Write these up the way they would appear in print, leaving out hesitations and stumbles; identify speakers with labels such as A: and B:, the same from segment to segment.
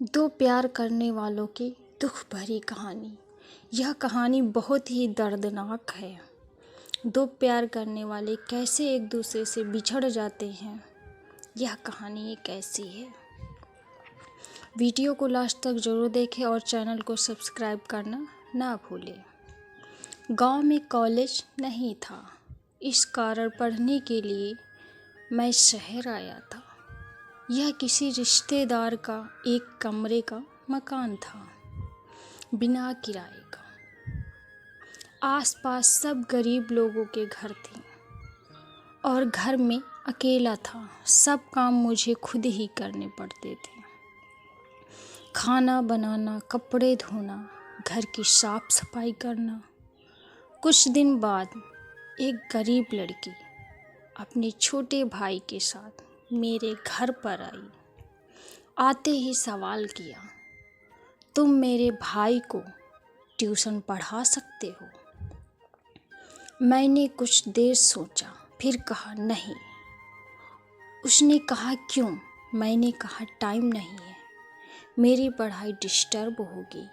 A: दो प्यार करने वालों की दुख भरी कहानी। यह कहानी बहुत ही दर्दनाक है। दो प्यार करने वाले कैसे एक दूसरे से बिछड़ जाते हैं, यह कहानी एक ऐसी है। वीडियो को लास्ट तक जरूर देखें और चैनल को सब्सक्राइब करना ना भूलें। गांव में कॉलेज नहीं था, इस कारण पढ़ने के लिए मैं शहर आया था। यह किसी रिश्तेदार का एक कमरे का मकान था, बिना किराए का। आसपास सब गरीब लोगों के घर थे और घर में अकेला था। सब काम मुझे खुद ही करने पड़ते थे। खाना बनाना, कपड़े धोना, घर की साफ सफाई करना। कुछ दिन बाद एक गरीब लड़की अपने छोटे भाई के साथ मेरे घर पर आई। आते ही सवाल किया, तुम मेरे भाई को ट्यूशन पढ़ा सकते हो? मैंने कुछ देर सोचा, फिर कहा नहीं। उसने कहा क्यों? मैंने कहा टाइम नहीं है, मेरी पढ़ाई डिस्टर्ब होगी।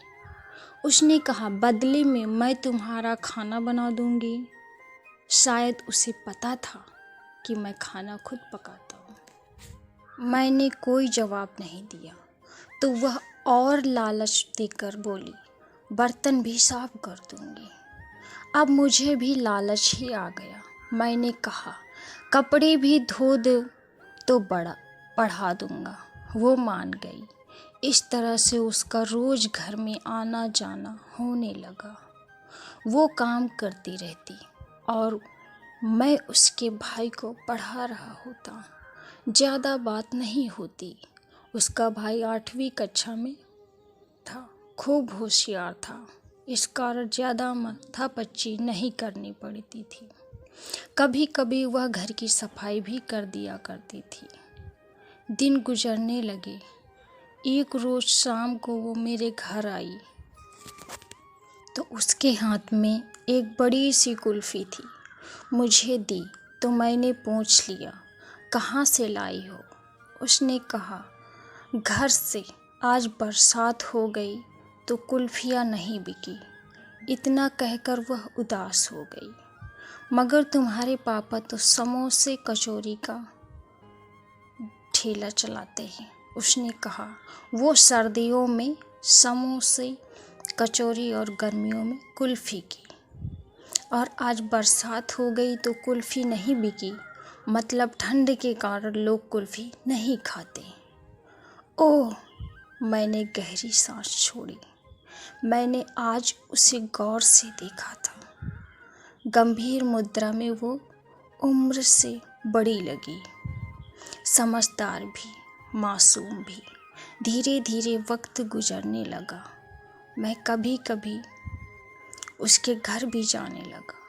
A: उसने कहा बदले में मैं तुम्हारा खाना बना दूंगी। शायद उसे पता था कि मैं खाना खुद पकाता हूँ। मैंने कोई जवाब नहीं दिया तो वह और लालच देकर बोली, बर्तन भी साफ कर दूंगी। अब मुझे भी लालच ही आ गया। मैंने कहा कपड़े भी धो दो तो पढ़ा दूंगा। वो मान गई। इस तरह से उसका रोज घर में आना जाना होने लगा। वो काम करती रहती और मैं उसके भाई को पढ़ा रहा होता। ज़्यादा बात नहीं होती। उसका भाई 8वीं कक्षा में था, खूब होशियार था। इस कारण ज़्यादा माथापच्ची नहीं करनी पड़ती थी। कभी कभी वह घर की सफाई भी कर दिया करती थी। दिन गुजरने लगे। एक रोज़ शाम को वो मेरे घर आई तो उसके हाथ में एक बड़ी सी कुल्फ़ी थी। मुझे दी तो मैंने पूछ लिया, कहाँ से लाई हो? उसने कहा घर से। आज बरसात हो गई तो कुल्फियाँ नहीं बिकी। इतना कहकर वह उदास हो गई। मगर तुम्हारे पापा तो समोसे कचौरी का ठेला चलाते हैं। उसने कहा वो सर्दियों में समोसे कचौरी और गर्मियों में कुल्फ़ी की। और आज बरसात हो गई तो कुल्फ़ी नहीं बिकी, मतलब ठंड के कारण लोग कुल्फ़ी नहीं खाते। ओह, मैंने गहरी सांस छोड़ी। मैंने आज उसे गौर से देखा था। गंभीर मुद्रा में वो उम्र से बड़ी लगी, समझदार भी, मासूम भी। धीरे धीरे वक्त गुजरने लगा। मैं कभी कभी उसके घर भी जाने लगा।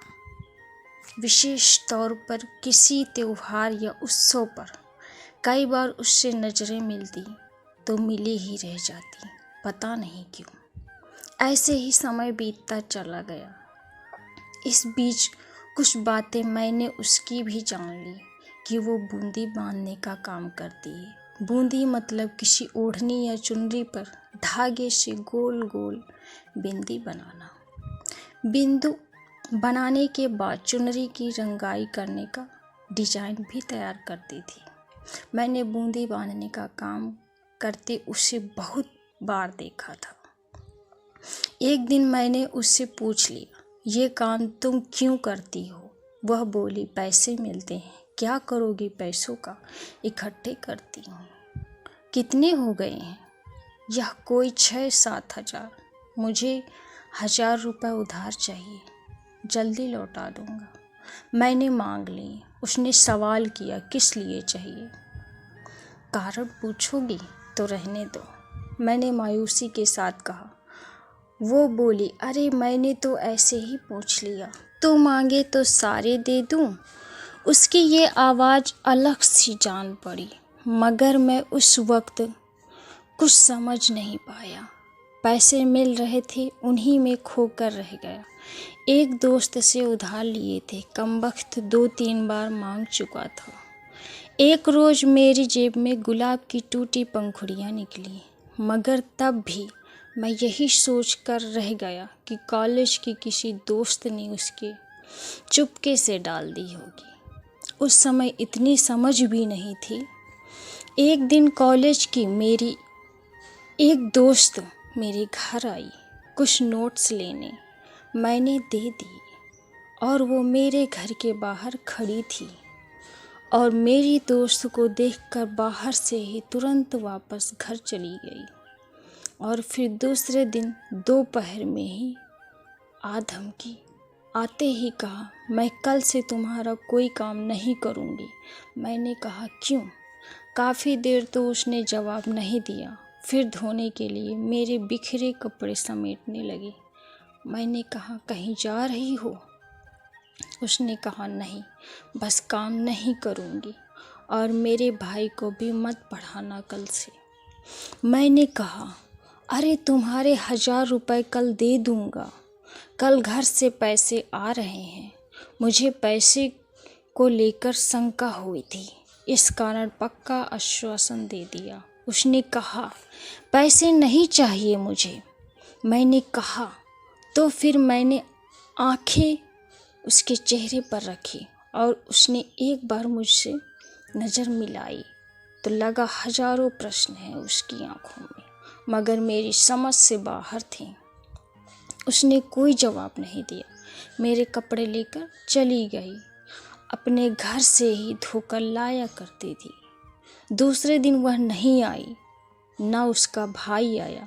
A: विशेष तौर पर किसी त्योहार या उत्सव पर कई बार उससे नज़रें मिलती तो मिले ही रह जाती, पता नहीं क्यों। ऐसे ही समय बीतता चला गया। इस बीच कुछ बातें मैंने उसकी भी जान ली कि वो बूंदी बांधने का काम करती है। बूंदी मतलब किसी ओढ़नी या चुनरी पर धागे से गोल गोल बिंदी बनाना। बिंदु बनाने के बाद चुनरी की रंगाई करने का डिजाइन भी तैयार करती थी। मैंने बूंदी बांधने का काम करते उसे बहुत बार देखा था। एक दिन मैंने उससे पूछ लिया, ये काम तुम क्यों करती हो? वह बोली, पैसे मिलते हैं, क्या करोगी पैसों का? इकट्ठे करती हूँ। कितने हो गए हैं? यह कोई 6-7 हज़ार। मुझे 1000 रुपये उधार चाहिए, जल्दी लौटा दूंगा। मैंने मांग ली। उसने सवाल किया, किस लिए चाहिए? कारण पूछोगी तो रहने दो, मैंने मायूसी के साथ कहा। वो बोली, अरे मैंने तो ऐसे ही पूछ लिया, तू मांगे तो सारे दे दूं। उसकी ये आवाज़ अलग सी जान पड़ी, मगर मैं उस वक्त कुछ समझ नहीं पाया। पैसे मिल रहे थे, उन्हीं में खोकर रह गया। एक दोस्त से उधार लिए थे, कमबख्त 2-3 बार मांग चुका था। एक रोज़ मेरी जेब में गुलाब की टूटी पंखुड़ियाँ निकली। मगर तब भी मैं यही सोच कर रह गया कि कॉलेज की किसी दोस्त ने उसके चुपके से डाल दी होगी। उस समय इतनी समझ भी नहीं थी। एक दिन कॉलेज की मेरी एक दोस्त मेरे घर आई कुछ नोट्स लेने। मैंने दे दी और वो मेरे घर के बाहर खड़ी थी और मेरी दोस्त को देखकर बाहर से ही तुरंत वापस घर चली गई। और फिर दूसरे दिन दोपहर में ही आ धमकी। आते ही कहा, मैं कल से तुम्हारा कोई काम नहीं करूँगी। मैंने कहा क्यों? काफ़ी देर तो उसने जवाब नहीं दिया। फिर धोने के लिए मेरे बिखरे कपड़े समेटने लगी। मैंने कहा कहीं जा रही हो? उसने कहा नहीं, बस काम नहीं करूँगी और मेरे भाई को भी मत पढ़ाना कल से। मैंने कहा अरे तुम्हारे 1000 रुपये कल दे दूँगा। कल घर से पैसे आ रहे हैं। मुझे पैसे को लेकर शंका हुई थी, इस कारण पक्का आश्वासन दे दिया। उसने कहा पैसे नहीं चाहिए मुझे। मैंने कहा तो फिर मैंने आंखें उसके चेहरे पर रखी और उसने एक बार मुझसे नज़र मिलाई तो लगा हजारों प्रश्न हैं उसकी आंखों में, मगर मेरी समझ से बाहर थे। उसने कोई जवाब नहीं दिया। मेरे कपड़े लेकर चली गई। अपने घर से ही धोकर लाया करती थी। दूसरे दिन वह नहीं आई, ना उसका भाई आया।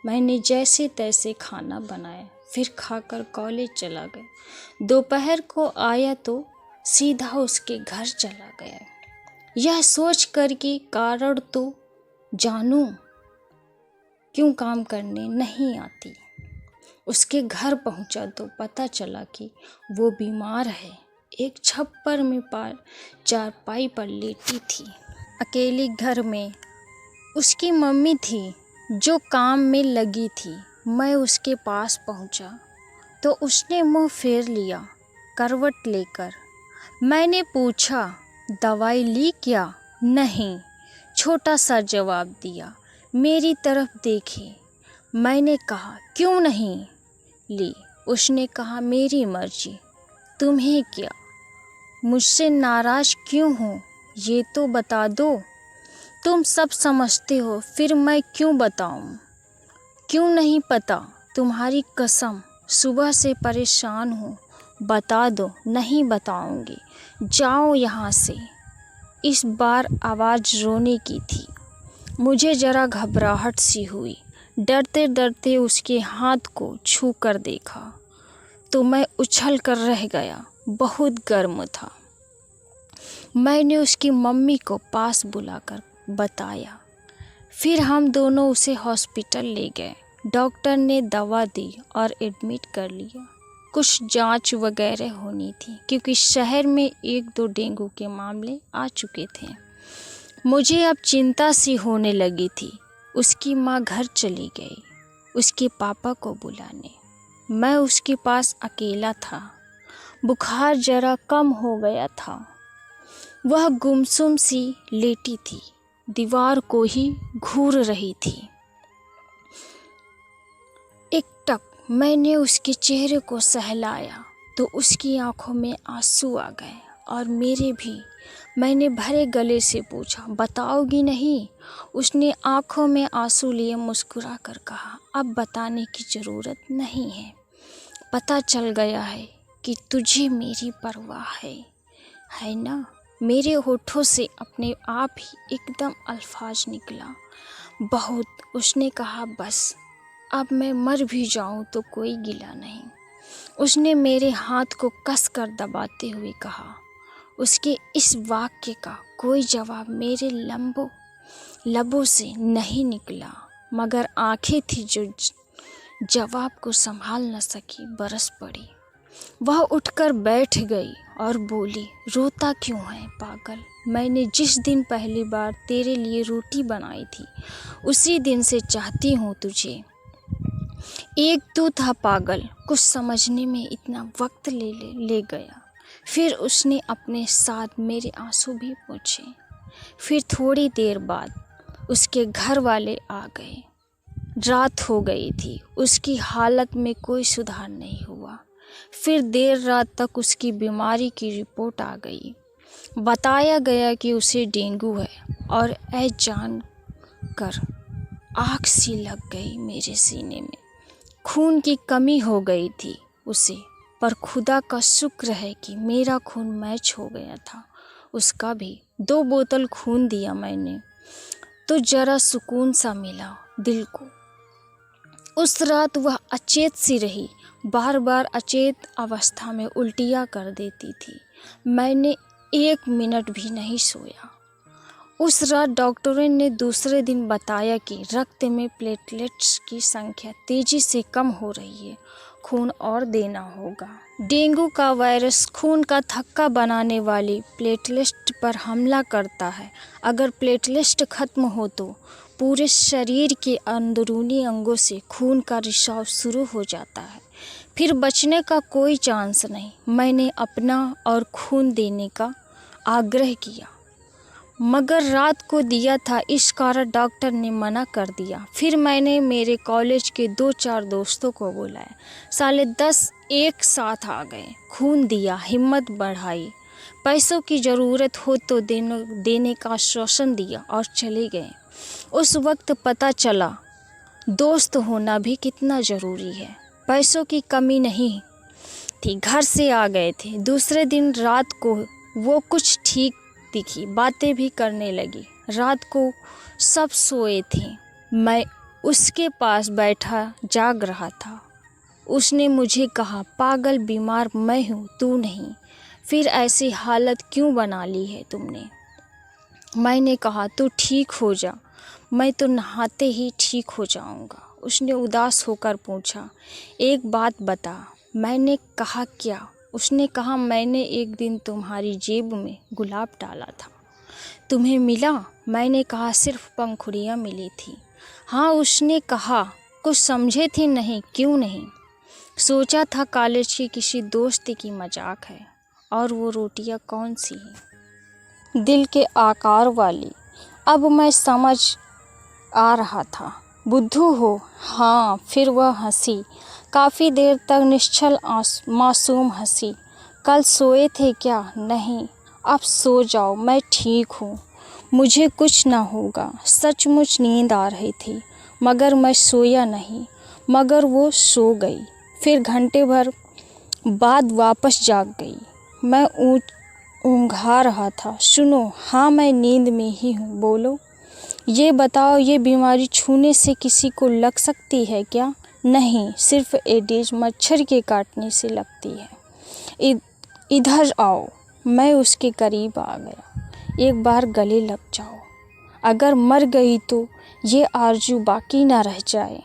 A: मैंने जैसे तैसे खाना बनाया, फिर खाकर कॉलेज चला गया। दोपहर को आया तो सीधा उसके घर चला गया, यह सोच कर कि कारण तो जानूं क्यों काम करने नहीं आती। उसके घर पहुंचा तो पता चला कि वो बीमार है। एक छप्पर में चारपाई पर लेटी थी। अकेली घर में उसकी मम्मी थी जो काम में लगी थी। मैं उसके पास पहुंचा तो उसने मुंह फेर लिया करवट लेकर। मैंने पूछा दवाई ली क्या? नहीं, छोटा सा जवाब दिया। मेरी तरफ देखे। मैंने कहा क्यों नहीं ली? उसने कहा मेरी मर्जी। तुम्हें क्या? मुझसे नाराज क्यों हो ये तो बता दो। तुम सब समझते हो, फिर मैं क्यों बताऊं? क्यों नहीं पता? तुम्हारी कसम, सुबह से परेशान हूँ। बता दो। नहीं बताऊंगी, जाओ यहाँ से। इस बार आवाज़ रोने की थी। मुझे जरा घबराहट सी हुई। डरते डरते उसके हाथ को छू कर देखा तो मैं उछल कर रह गया। बहुत गर्म था। मैंने उसकी मम्मी को पास बुलाकर बताया। फिर हम दोनों उसे हॉस्पिटल ले गए। डॉक्टर ने दवा दी और एडमिट कर लिया। कुछ जांच वगैरह होनी थी क्योंकि शहर में 1-2 डेंगू के मामले आ चुके थे। मुझे अब चिंता सी होने लगी थी। उसकी माँ घर चली गई उसके पापा को बुलाने। मैं उसके पास अकेला था। बुखार जरा कम हो गया था। वह गुमसुम सी लेटी थी, दीवार को ही घूर रही थी। एकटक मैंने उसके चेहरे को सहलाया तो उसकी आंखों में आंसू आ गए और मेरे भी। मैंने भरे गले से पूछा बताओगी नहीं? उसने आंखों में आंसू लिए मुस्कुरा कर कहा अब बताने की ज़रूरत नहीं है। पता चल गया है कि तुझे मेरी परवाह है ना? मेरे होठों से अपने आप ही एकदम अल्फाज निकला। बहुत। उसने कहा बस, अब मैं मर भी जाऊं तो कोई गिला नहीं। उसने मेरे हाथ को कसकर दबाते हुए कहा। उसके इस वाक्य का कोई जवाब मेरे लबों से नहीं निकला, मगर आंखें थी जो जवाब को संभाल न सकी, बरस पड़ी। वह उठकर बैठ गई और बोली रोता क्यों है पागल? मैंने जिस दिन पहली बार तेरे लिए रोटी बनाई थी उसी दिन से चाहती हूँ तुझे। एक तू था पागल, कुछ समझने में इतना वक्त ले गया। फिर उसने अपने साथ मेरे आंसू भी पोंछे। फिर थोड़ी देर बाद उसके घर वाले आ गए। रात हो गई थी। उसकी हालत में कोई सुधार नहीं हुआ। फिर देर रात तक उसकी बीमारी की रिपोर्ट आ गई। बताया गया कि उसे डेंगू है और जान कर आग सी लग गई मेरे सीने में। खून की कमी हो गई थी उसे, पर खुदा का शुक्र है कि मेरा खून मैच हो गया था। उसका भी 2 बोतल खून दिया मैंने, तो जरा सुकून सा मिला दिल को। उस रात वह अचेत सी रही, बार बार अचेत अवस्था में उल्टियाँ कर देती थी। मैंने 1 मिनट भी नहीं सोया। उस रात डॉक्टरों ने दूसरे दिन बताया कि रक्त में प्लेटलेट्स की संख्या तेजी से कम हो रही है, खून और देना होगा। डेंगू का वायरस खून का थक्का बनाने वाली प्लेटलेट्स पर हमला करता है। अगर प्लेटलेट्स खत्म हो तो पूरे शरीर के अंदरूनी अंगों से खून का रिसाव शुरू हो जाता है। फिर बचने का कोई चांस नहीं। मैंने अपना और खून देने का आग्रह किया, मगर रात को दिया था, इस कारण डॉक्टर ने मना कर दिया। फिर मैंने मेरे कॉलेज के 2-4 दोस्तों को बुलाया। साले 10 एक साथ आ गए, खून दिया, हिम्मत बढ़ाई, पैसों की ज़रूरत हो तो देने का आश्वासन दिया और चले गए। उस वक्त पता चला दोस्त होना भी कितना ज़रूरी है। पैसों की कमी नहीं थी, घर से आ गए थे। दूसरे दिन रात को वो कुछ ठीक दिखी, बातें भी करने लगी। रात को सब सोए थे, मैं उसके पास बैठा जाग रहा था। उसने मुझे कहा, पागल बीमार मैं हूँ, तू नहीं। फिर ऐसी हालत क्यों बना ली है तुमने? मैंने कहा, तू ठीक हो जा, मैं तो नहाते ही ठीक हो जाऊँगा। उसने उदास होकर पूछा, एक बात बता। मैंने कहा, क्या? उसने कहा, मैंने एक दिन तुम्हारी जेब में गुलाब डाला था, तुम्हें मिला? मैंने कहा, सिर्फ पंखुड़ियाँ मिली थी। हाँ, उसने कहा, कुछ समझे थे नहीं? क्यों नहीं? सोचा था कॉलेज की किसी दोस्त की मजाक है। और वो रोटियाँ कौन सी हैं? दिल के आकार वाली। अब मैं समझ आ रहा था, बुद्धू हो। हाँ। फिर वह हंसी, काफ़ी देर तक निश्चल मासूम हंसी। कल सोए थे क्या? नहीं। अब सो जाओ, मैं ठीक हूँ, मुझे कुछ ना होगा। सचमुच नींद आ रही थी, मगर मैं सोया नहीं। मगर वो सो गई। फिर घंटे भर बाद वापस जाग गई। मैं ऊँघा रहा था। सुनो। हाँ, मैं नींद में ही हूँ, बोलो। ये बताओ, ये बीमारी छूने से किसी को लग सकती है क्या? नहीं, सिर्फ एडिस मच्छर के काटने से लगती है। इधर आओ। मैं उसके करीब आ गया। एक बार गले लग जाओ। अगर मर गई तो ये आरज़ू बाकी ना रह जाए।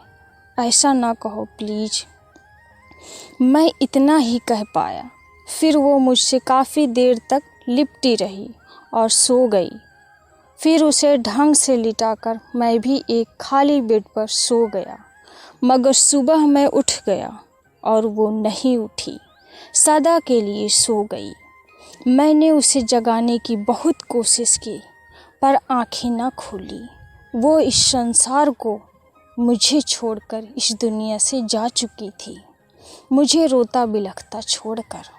A: ऐसा ना कहो प्लीज़। मैं इतना ही कह पाया। फिर वो मुझसे काफ़ी देर तक लिपटी रही और सो गई। फिर उसे ढंग से लिटाकर मैं भी एक खाली बेड पर सो गया। मगर सुबह मैं उठ गया और वो नहीं उठी, सदा के लिए सो गई। मैंने उसे जगाने की बहुत कोशिश की, पर आंखें न खोली। वो इस संसार को मुझे छोड़कर इस दुनिया से जा चुकी थी, मुझे रोता बिलखता छोड़कर।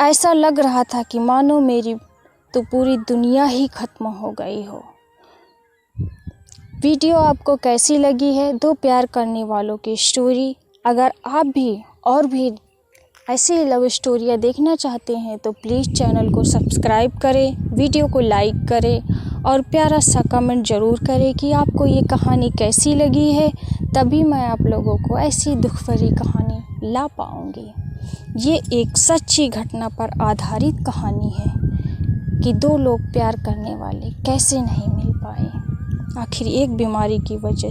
A: ऐसा लग रहा था कि मानो मेरी तो पूरी दुनिया ही खत्म हो गई हो। वीडियो आपको कैसी लगी है? 2 प्यार करने वालों की स्टोरी। अगर आप भी और भी ऐसी लव स्टोरियाँ देखना चाहते हैं तो प्लीज़ चैनल को सब्सक्राइब करें, वीडियो को लाइक करें और प्यारा सा कमेंट ज़रूर करें कि आपको ये कहानी कैसी लगी है। तभी मैं आप लोगों को ऐसी दुख भरी कहानी ला पाऊँगी। ये एक सच्ची घटना पर आधारित कहानी है कि 2 लोग प्यार करने वाले कैसे नहीं मिल पाए, आखिर एक बीमारी की वजह